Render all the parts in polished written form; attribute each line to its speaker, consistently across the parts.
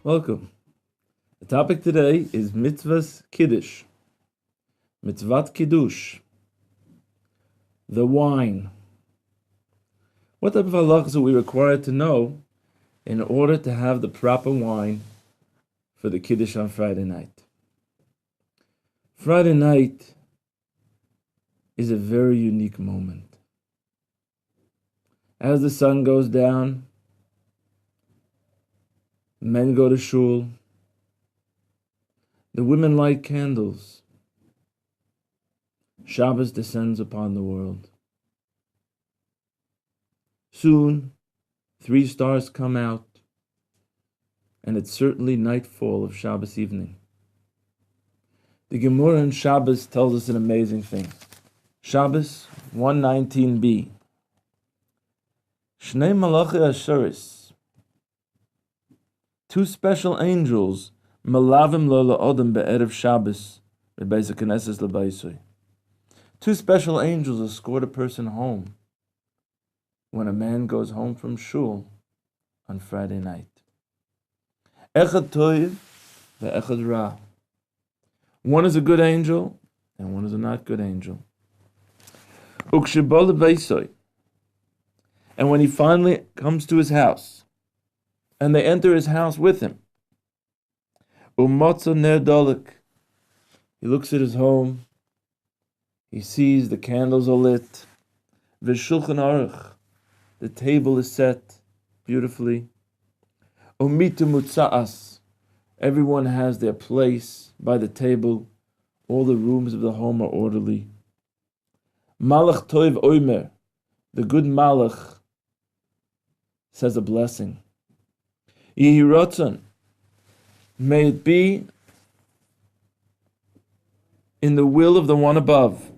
Speaker 1: Welcome. The topic today is Mitzvah's Kiddush. Mitzvat Kiddush. The wine. What type of halachas are we required to know in order to have the proper wine for the Kiddush on Friday night? Friday night is a very unique moment. As the sun goes down, men go to shul, the women light candles. Shabbos descends upon the world. Soon, 3 stars come out, and it's certainly nightfall of Shabbos evening. The Gemara in Shabbos tells us an amazing thing. Shabbos 119b. Shnei malachi asheris. 2 special angels, malavim lo la'odem be'erev Shabbos, be'beis ha'knesses l'baisoi. 2 special angels escort a person home when a man goes home from shul on Friday night. Echad toiv ve'echad ra. One is a good angel, and one is a not good angel. Ukshibol l'baisoi. And when he finally comes to his house, and they enter his house with him, Umotza ner dolik. He looks at his home. He sees the candles are lit. V'shulchan aruch. The table is set beautifully. Umitu mutza'as. Everyone has their place by the table. All the rooms of the home are orderly. Malach toiv oimer. The good malach says a blessing. Yehi rotzon. May it be in the will of the one above.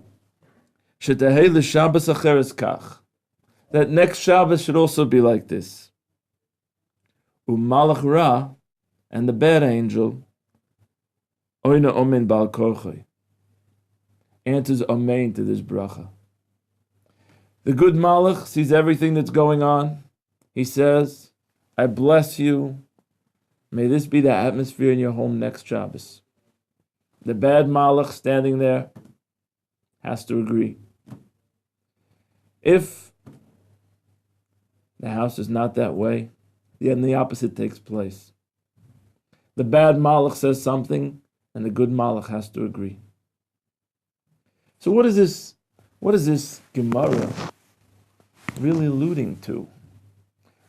Speaker 1: Shetahei l'Shabbos acheres kach. That next Shabbos should also be like this. Umalach ra, and the bad angel, oina omen bal korchoi, answers amen to this bracha. The good malach sees everything that's going on. He says, I bless you. May this be the atmosphere in your home next Shabbos. The bad malach standing there has to agree. If the house is not that way, then the opposite takes place. The bad malach says something, and the good malach has to agree. So what is this Gemara really alluding to?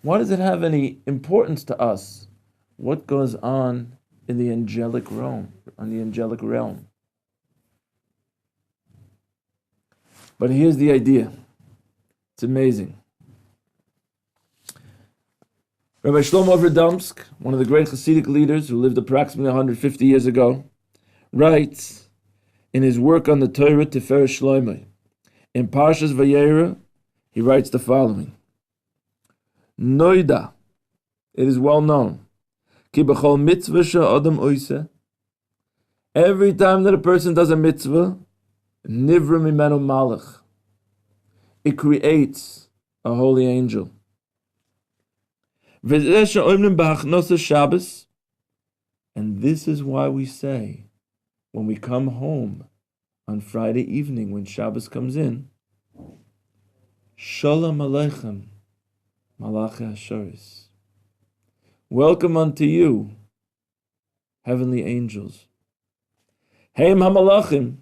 Speaker 1: Why does it have any importance to us? What goes on in the angelic realm, But here's the idea. It's amazing. Rabbi Shlomo Verdomsk, one of the great Hasidic leaders who lived approximately 150 years ago, writes in his work on the Torah Tiferes Shlomo, in Parshas Vayera, he writes the following. Noida, it is well known, ki b'chol mitzvah she'adam oiseh, every time that a person does a mitzvah, nivra mimenu malach, it creates a holy angel. V'zeh she'omrim b'hachnosa Shabbos, and this is why we say, when we come home on Friday evening, when Shabbos comes in, Shalom Aleichem, Malachi Asheris. Welcome unto you, heavenly angels. Heim HaMalachim.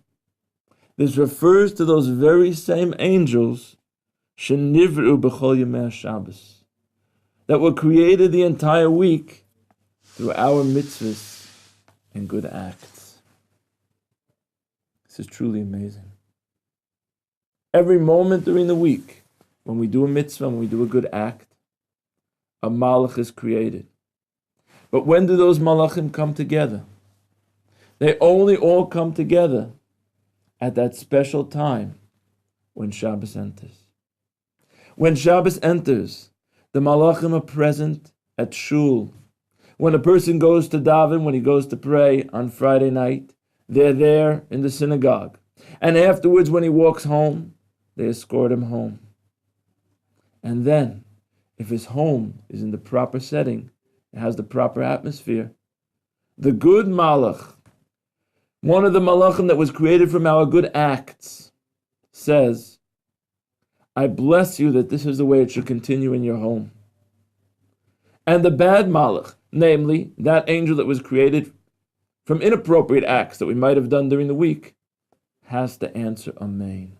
Speaker 1: This refers to those very same angels, Shenivru B'chol Yemei Shabbos, that were created the entire week through our mitzvahs and good acts. This is truly amazing. Every moment during the week, when we do a mitzvah, when we do a good act, a malach is created. But when do those malachim come together? They only all come together at that special time when Shabbos enters. When Shabbos enters, the malachim are present at shul. When a person goes to daven, when he goes to pray on Friday night, they're there in the synagogue. And afterwards, when he walks home, they escort him home. And then, if his home is in the proper setting, It has the proper atmosphere. The good malach, one of the malachim that was created from our good acts, says, I bless you that this is the way it should continue in your home. And the bad malach, namely that angel that was created from inappropriate acts that we might have done during the week, has to answer Amen.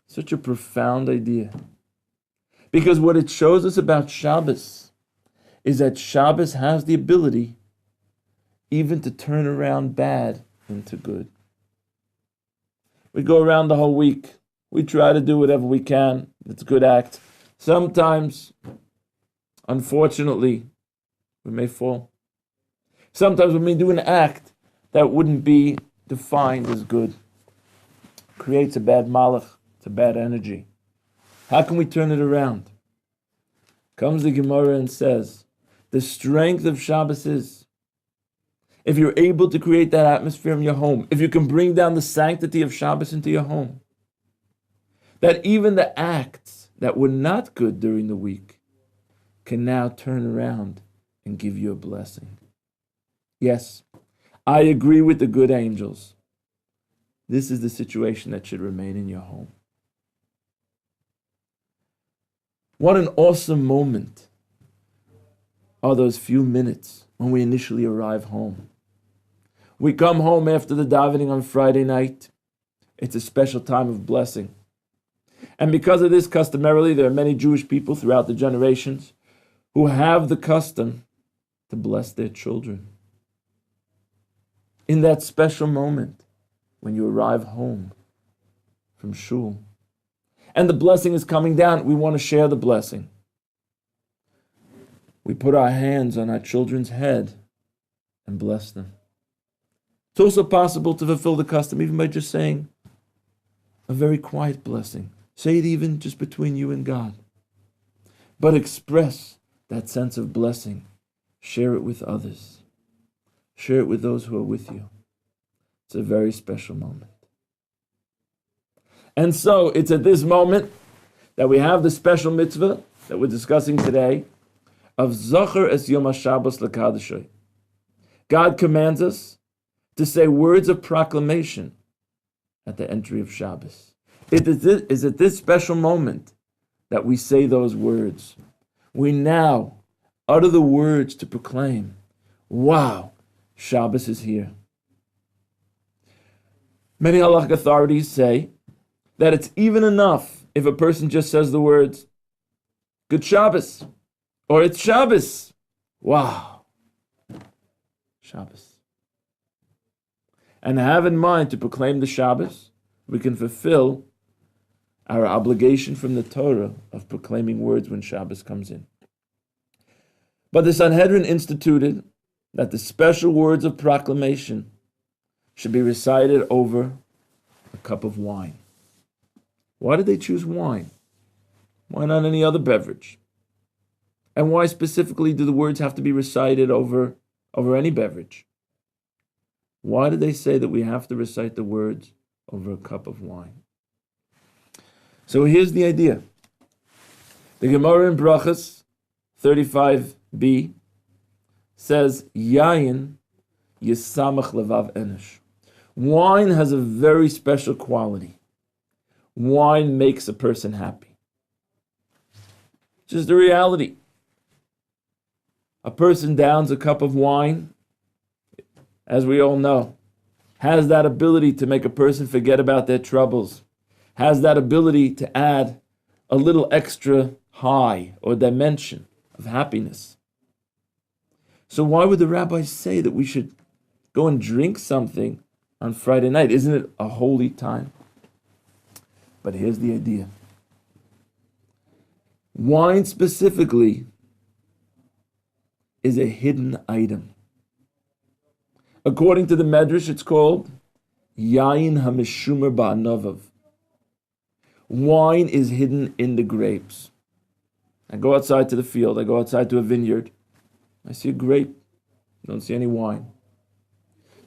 Speaker 1: Such a profound idea. Because what it shows us about Shabbos is that Shabbos has the ability even to turn around bad into good. We go around the whole week. We try to do whatever we can. It's a good act. Sometimes, unfortunately, we may fall. Sometimes we may do an act that wouldn't be defined as good. Creates a bad malach. It's a bad energy. How can we turn it around? Comes the Gemara and says, the strength of Shabbos is, if you're able to create that atmosphere in your home, if you can bring down the sanctity of Shabbos into your home, that even the acts that were not good during the week can now turn around and give you a blessing. Yes, I agree with the good angels. This is the situation that should remain in your home. What an awesome moment are those few minutes when we initially arrive home. We come home after the davening on Friday night. It's a special time of blessing. And because of this, customarily, there are many Jewish people throughout the generations who have the custom to bless their children. In that special moment when you arrive home from shul, and the blessing is coming down, we want to share the blessing. We put our hands on our children's head and bless them. It's also possible to fulfill the custom even by just saying a very quiet blessing. Say it even just between you and God. But express that sense of blessing. Share it with others. Share it with those who are with you. It's a very special moment. And so it's at this moment that we have the special mitzvah that we're discussing today of Zocher es Yom HaShabbos L'Kadashoi. God commands us to say words of proclamation at the entry of Shabbos. It is at this special moment that we say those words. We now utter the words to proclaim, wow, Shabbos is here. Many halachic authorities say that it's even enough if a person just says the words, Good Shabbos, or it's Shabbos. Wow, Shabbos. And have in mind to proclaim the Shabbos, we can fulfill our obligation from the Torah of proclaiming words when Shabbos comes in. But the Sanhedrin instituted that the special words of proclamation should be recited over a cup of wine. Why did they choose wine? Why not any other beverage? And why specifically do the words have to be recited over any beverage? Why did they say that we have to recite the words over a cup of wine? So here's the idea. The Gemara in Brachas 35b says, Yayin yisamach levav enish. Wine has a very special quality. Wine makes a person happy. Just the reality. A person downs a cup of wine, as we all know, has that ability to make a person forget about their troubles, has that ability to add a little extra high or dimension of happiness. So why would the rabbis say that we should go and drink something on Friday night? Isn't it a holy time? But here's the idea. Wine specifically is a hidden item. According to the Medrash, it's called Yayin HaMeshumer Ba'anovav. Wine is hidden in the grapes. I go outside to the field, I go outside to a vineyard, I see a grape, don't see any wine.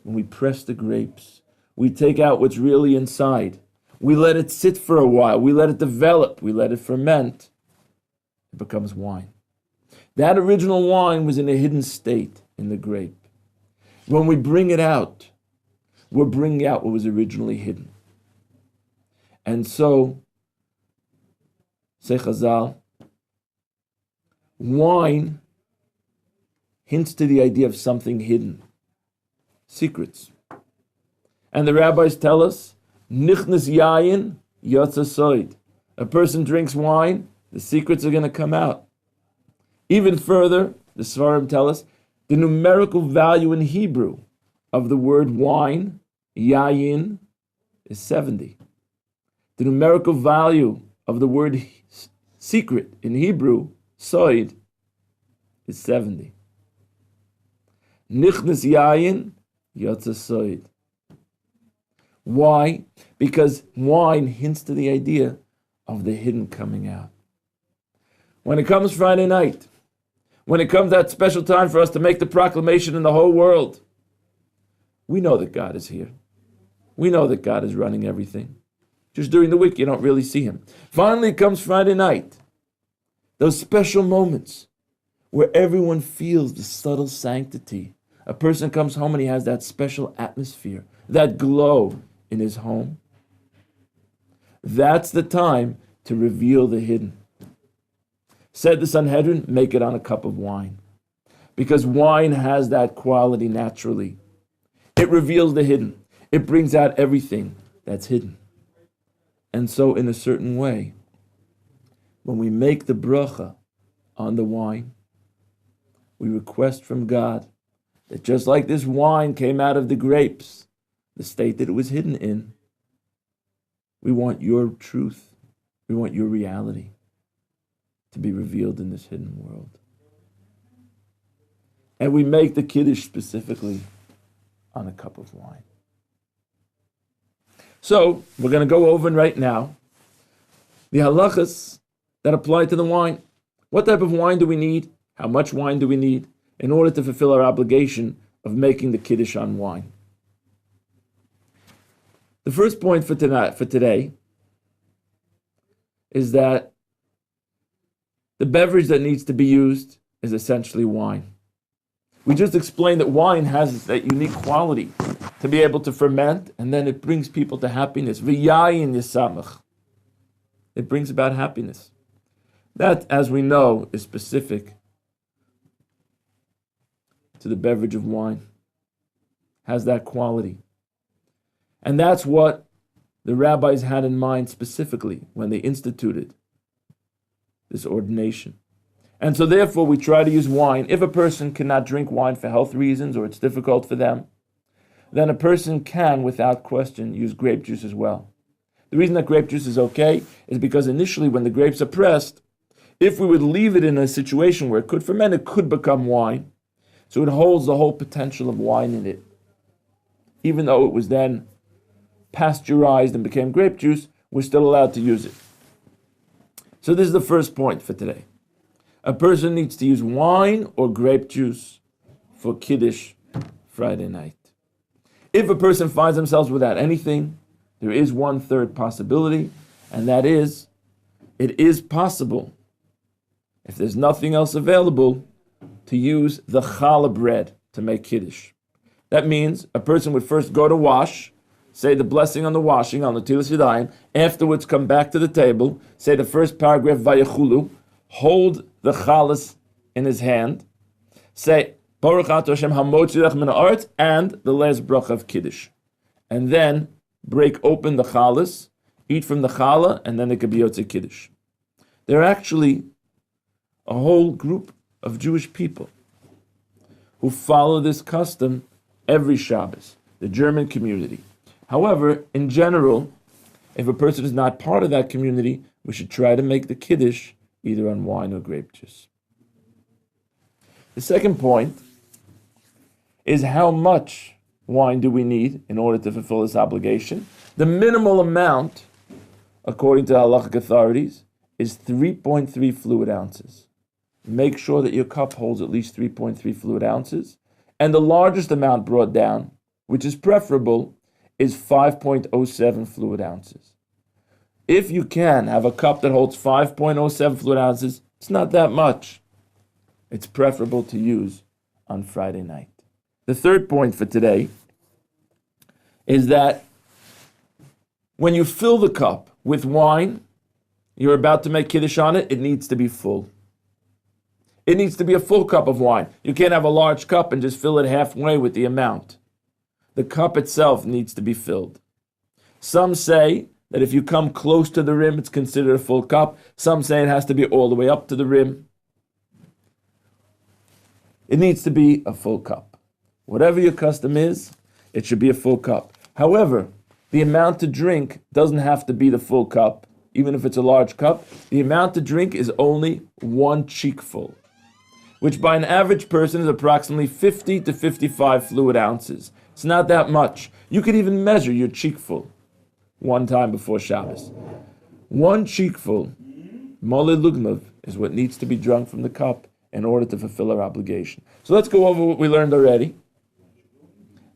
Speaker 1: When we press the grapes, we take out what's really inside. We let it sit for a while, we let it develop, we let it ferment. It becomes wine. That original wine was in a hidden state in the grape. When we bring it out, we're bringing out what was originally hidden. And so, say Chazal, wine hints to the idea of something hidden, secrets. And the rabbis tell us, Nichnas yayin yotza soid. A person drinks wine, the secrets are going to come out. Even further, the Svarim tell us, the numerical value in Hebrew of the word wine, yayin, is 70. The numerical value of the word secret in Hebrew, soid, is 70. Nichnas yayin yotza soid. Why? Because wine hints to the idea of the hidden coming out. When it comes Friday night, when it comes that special time for us to make the proclamation in the whole world, we know that God is here. We know that God is running everything. Just during the week, you don't really see him. Finally, it comes Friday night. Those special moments where everyone feels the subtle sanctity. A person comes home and he has that special atmosphere, that glow in his home. That's the time to reveal the hidden. Said the Sanhedrin, make it on a cup of wine. Because wine has that quality naturally. It reveals the hidden. It brings out everything that's hidden. And so in a certain way, when we make the bracha on the wine, we request from God that just like this wine came out of the grapes, the state that it was hidden in, we want your truth, we want your reality to be revealed in this hidden world. And we make the Kiddush specifically on a cup of wine. So, we're going to go over right now the halachas that apply to the wine. What type of wine do we need? How much wine do we need in order to fulfill our obligation of making the Kiddush on wine? The first point for today is that the beverage that needs to be used is essentially wine. We just explained that wine has that unique quality to be able to ferment, and then it brings people to happiness. V'yayin yisamach. It brings about happiness. That, as we know, is specific to the beverage of wine. Has that quality. And that's what the rabbis had in mind specifically when they instituted this ordination. And so therefore we try to use wine. If a person cannot drink wine for health reasons or it's difficult for them, then a person can, without question, use grape juice as well. The reason that grape juice is okay is because initially when the grapes are pressed, if we would leave it in a situation where it could ferment, it could become wine. So it holds the whole potential of wine in it. Even though it was then pasteurized and became grape juice, we're still allowed to use it. So this is the first point for today. A person needs to use wine or grape juice for Kiddush Friday night. If a person finds themselves without anything, there is one third possibility, and that is, it is possible, if there's nothing else available, to use the challah bread to make Kiddush. That means a person would first go to wash, say the blessing on the washing, on the Tilas Yadayim, afterwards come back to the table, say the first paragraph, Vayechulu, hold the chalas in his hand, say, Baruch Atah Hashem hamotzi lech min haaretz, and the last bracha of Kiddush. And then break open the chalas, eat from the challah, and then it could be Yotze Kiddush. There are actually a whole group of Jewish people who follow this custom every Shabbos, the German community. However, in general, if a person is not part of that community, we should try to make the Kiddush either on wine or grape juice. The second point is how much wine do we need in order to fulfill this obligation? The minimal amount, according to halachic authorities, is 3.3 fluid ounces. Make sure that your cup holds at least 3.3 fluid ounces. And the largest amount brought down, which is preferable, is 5.07 fluid ounces. If you can have a cup that holds 5.07 fluid ounces, it's not that much. it's preferable to use on Friday night. The third point for today is that when you fill the cup with wine, you're about to make Kiddush on it, it needs to be full. It needs to be a full cup of wine. You can't have a large cup and just fill it halfway with the amount. The cup itself needs to be filled. Some say that if you come close to the rim, it's considered a full cup. Some say it has to be all the way up to the rim. It needs to be a full cup. Whatever your custom is, it should be a full cup. However, the amount to drink doesn't have to be the full cup, even if it's a large cup. The amount to drink is only one cheekful, which by an average person is approximately 50 to 55 fluid ounces. It's not that much. You could even measure your cheekful one time before Shabbos. One cheekful, mole lugnov, is what needs to be drunk from the cup in order to fulfill our obligation. So let's go over what we learned already.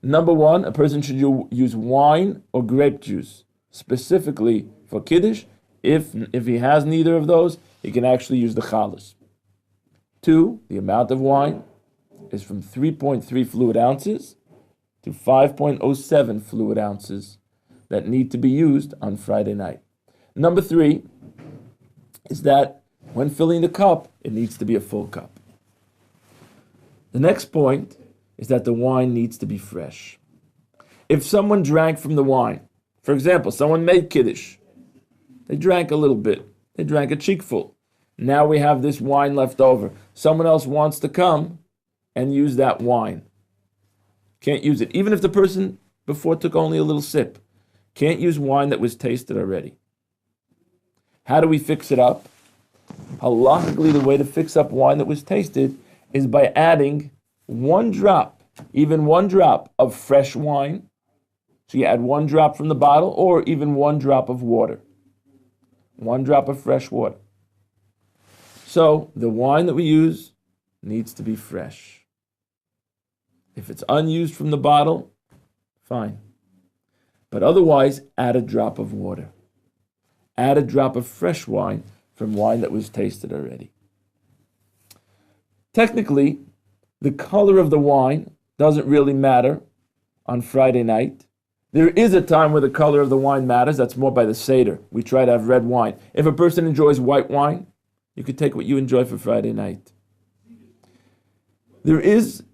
Speaker 1: Number one, a person should use wine or grape juice, specifically for Kiddush. If he has neither of those, he can actually use the chalus. 2, the amount of wine is from 3.3 fluid ounces to 5.07 fluid ounces that need to be used on Friday night. Number 3 is that when filling the cup, it needs to be a full cup. The next point is that the wine needs to be fresh. If someone drank from the wine, for example, someone made Kiddush, they drank a little bit, they drank a cheekful. Now we have this wine left over. Someone else wants to come and use that wine. Can't use it. Even if the person before took only a little sip. Can't use wine that was tasted already. How do we fix it up? Halachically, the way to fix up wine that was tasted is by adding one drop, even one drop of fresh wine. So you add one drop from the bottle, or even one drop of water. One drop of fresh water. So the wine that we use needs to be fresh. If it's unused from the bottle, fine. But otherwise, add a drop of water. Add a drop of fresh wine from wine that was tasted already. Technically, the color of the wine doesn't really matter on Friday night. There is a time where the color of the wine matters. That's more by the Seder. We try to have red wine. If a person enjoys white wine, you could take what you enjoy for Friday night. There is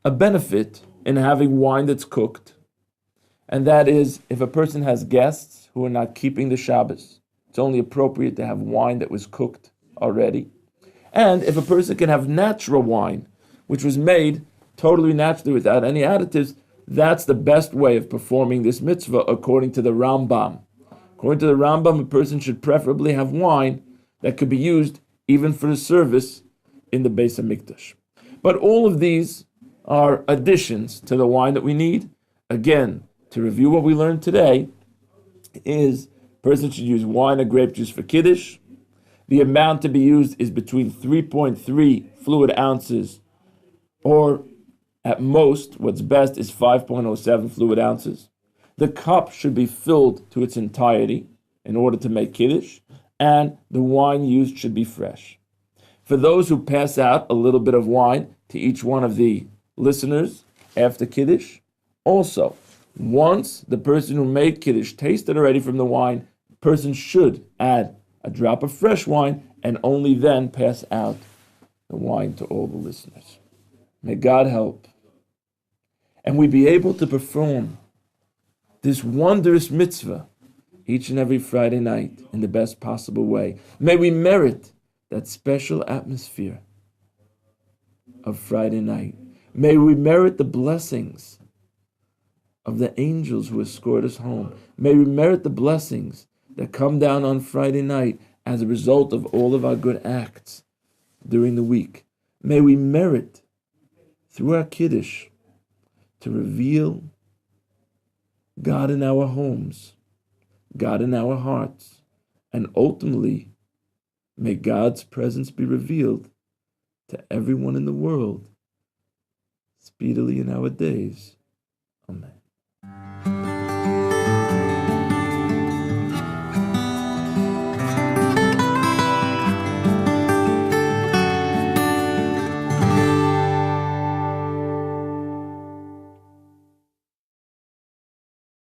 Speaker 1: a benefit in having wine that's cooked, and that is if a person has guests who are not keeping the Shabbos, it's only appropriate to have wine that was cooked already. And if a person can have natural wine, which was made totally naturally without any additives, that's the best way of performing this mitzvah according to the Rambam. According to the Rambam, a person should preferably have wine that could be used even for the service in the Beis HaMikdash. But all of these are additions to the wine that we need. Again, to review what we learned today, is a person should use wine or grape juice for Kiddush. The amount to be used is between 3.3 fluid ounces, or at most, what's best is 5.07 fluid ounces. The cup should be filled to its entirety in order to make Kiddush, and the wine used should be fresh. For those who pass out a little bit of wine to each one of the listeners after Kiddush, also, once the person who made Kiddush tasted already from the wine, the person should add a drop of fresh wine and only then pass out the wine to all the listeners. May God help. And we be able to perform this wondrous mitzvah each and every Friday night in the best possible way. May we merit that special atmosphere of Friday night. May we merit the blessings of the angels who escort us home. May we merit the blessings that come down on Friday night as a result of all of our good acts during the week. May we merit, through our Kiddush, to reveal God in our homes, God in our hearts, and ultimately, may God's presence be revealed to everyone in the world speedily in our days. Amen.